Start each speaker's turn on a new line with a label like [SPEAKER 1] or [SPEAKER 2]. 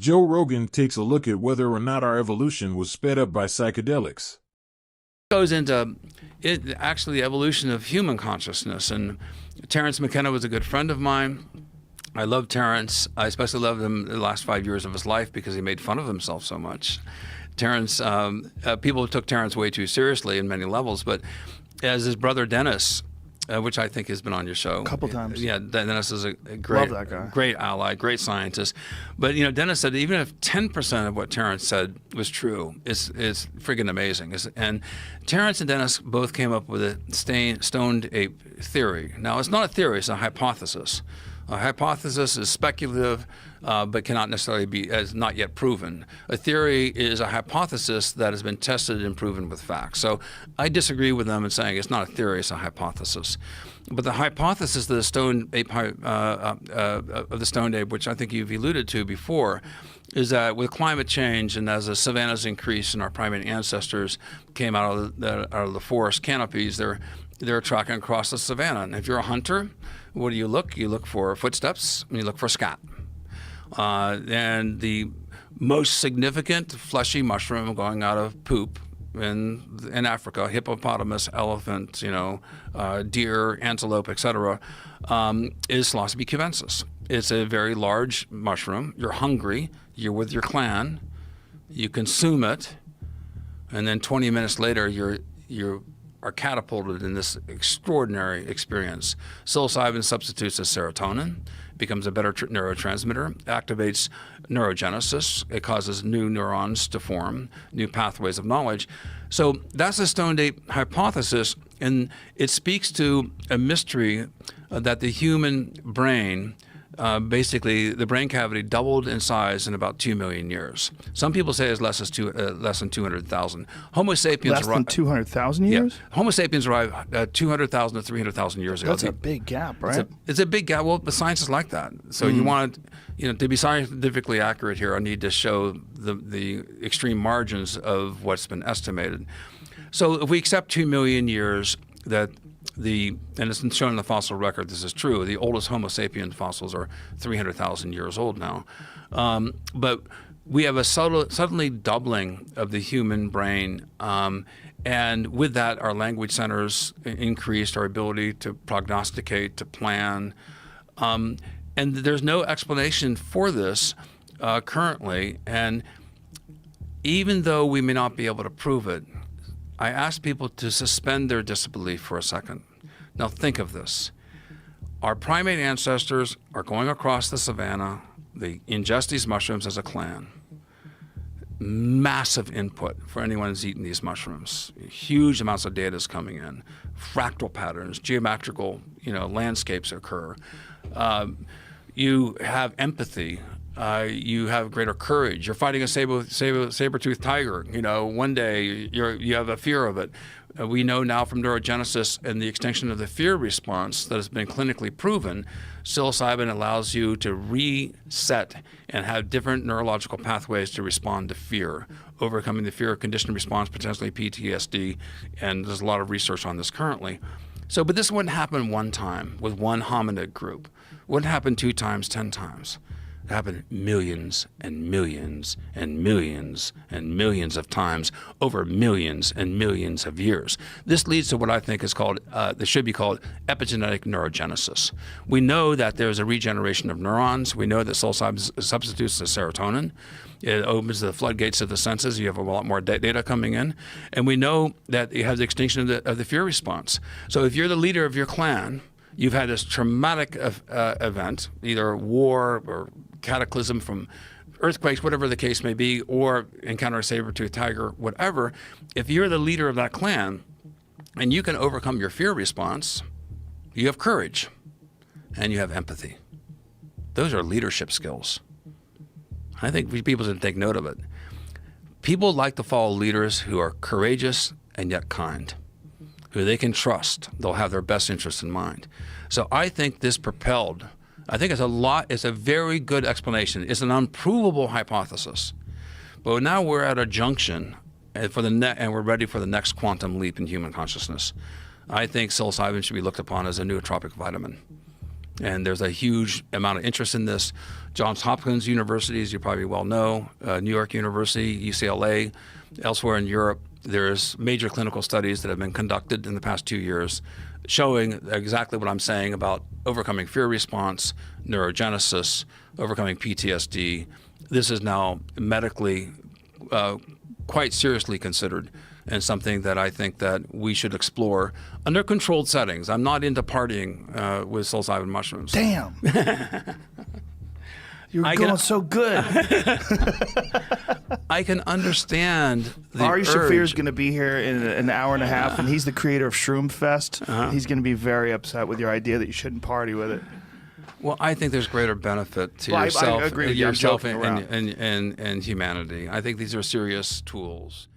[SPEAKER 1] Joe Rogan takes a look at whether or not our evolution was sped up by psychedelics.
[SPEAKER 2] Goes into actually the evolution of human consciousness. And Terrence McKenna was a good friend of mine. I love Terrence. I especially loved him the last 5 years of his life because he made fun of himself so much. Terrence, people took Terrence way too seriously in many levels, but as his brother Dennis, which I think has been on your show
[SPEAKER 3] a couple times.
[SPEAKER 2] Yeah, Dennis is a great,
[SPEAKER 3] love that guy.
[SPEAKER 2] Great ally, great scientist. But Dennis said even if 10% of what Terrence said was true, it's friggin' amazing. And Terrence and Dennis both came up with a Stoned Ape Theory. Now it's not a theory; it's a hypothesis. A hypothesis is speculative, but cannot necessarily be as not yet proven. A theory is a hypothesis that has been tested and proven with facts. So I disagree with them in saying it's not a theory; it's a hypothesis. But the hypothesis of the Stoned Ape, which I think you've alluded to before, is that with climate change and as the savannas increase and our primate ancestors came out of the forest canopies, they're tracking across the savanna. And if you're a hunter, what do you look? You look for footsteps and you look for scat. And the most significant fleshy mushroom going out of poop in Africa, hippopotamus, elephant, deer, antelope, etc., is Psilocybe cubensis. It's a very large mushroom. You're hungry. You're with your clan. You consume it, and then 20 minutes later, you are catapulted in this extraordinary experience. Psilocybin substitutes as serotonin, becomes a better neurotransmitter, activates neurogenesis. It causes new neurons to form, new pathways of knowledge. So that's the Stoned Ape hypothesis, and it speaks to a mystery that the human brain, basically the brain cavity doubled in size in about 2 million years. Some people say it's less than 200,000. Homo sapiens
[SPEAKER 3] less than 200,000 years?
[SPEAKER 2] Yeah. Homo sapiens arrived 200,000 to 300,000 years ago.
[SPEAKER 3] That's a big gap, right?
[SPEAKER 2] It's a big gap. Well, the science is like that. So you want to be scientifically accurate here, I need to show the extreme margins of what's been estimated. So if we accept 2 million years that and it's been shown in the fossil record, this is true. The oldest Homo sapien fossils are 300,000 years old now. But we have a suddenly doubling of the human brain. And with that, our language centers increased, our ability to prognosticate, to plan. And there's no explanation for this currently. And even though we may not be able to prove it, I ask people to suspend their disbelief for a second. Now think of this. Our primate ancestors are going across the savanna. They ingest these mushrooms as a clan. Massive input for anyone who's eaten these mushrooms. Huge amounts of data is coming in. Fractal patterns, geometrical, landscapes occur. You have empathy. You have greater courage. You're fighting a saber-toothed tiger. One day you have a fear of it. We know now from neurogenesis and the extinction of the fear response that has been clinically proven, psilocybin allows you to reset and have different neurological pathways to respond to fear, overcoming the fear conditioned response, potentially PTSD, and there's a lot of research on this currently. But this wouldn't happen one time with one hominid group. It wouldn't happen 2 times, 10 times. It happened millions and millions and millions and millions of times over millions and millions of years. This leads to what I think is called, this should be called epigenetic neurogenesis. We know that there's a regeneration of neurons. We know that psilocybin substitutes the serotonin. It opens the floodgates of the senses. You have a lot more data coming in. And we know that you have the extinction of the fear response. So if you're the leader of your clan, you've had this traumatic event, either war or cataclysm from earthquakes, whatever the case may be, or encounter a saber-toothed tiger, whatever. If you're the leader of that clan and you can overcome your fear response, you have courage and you have empathy. Those are leadership skills. I think people should take note of it. People like to follow leaders who are courageous and yet kind, who they can trust. They'll have their best interests in mind. So I think this propelled, I think it's a very good explanation. It's an unprovable hypothesis. But now we're at a junction and we're ready for the next quantum leap in human consciousness. I think psilocybin should be looked upon as a nootropic vitamin. And there's a huge amount of interest in this. Johns Hopkins University, as you probably well know, New York University, UCLA, elsewhere in Europe, there's major clinical studies that have been conducted in the past 2 years showing exactly what I'm saying about overcoming fear response, neurogenesis, overcoming PTSD. This is now medically quite seriously considered and something that I think that we should explore under controlled settings. I'm not into partying with psilocybin mushrooms.
[SPEAKER 3] Damn. You're going so good.
[SPEAKER 2] I can understand the
[SPEAKER 3] Ari
[SPEAKER 2] urge.
[SPEAKER 3] Shafir's going to be here in an hour and a half, and he's the creator of Shroom Fest. He's going to be very upset with your idea that you shouldn't party with it.
[SPEAKER 2] Well, I think there's greater benefit to
[SPEAKER 3] Well,
[SPEAKER 2] yourself,
[SPEAKER 3] I agree with you. I'm
[SPEAKER 2] yourself
[SPEAKER 3] joking around.
[SPEAKER 2] and humanity. I think these are serious tools.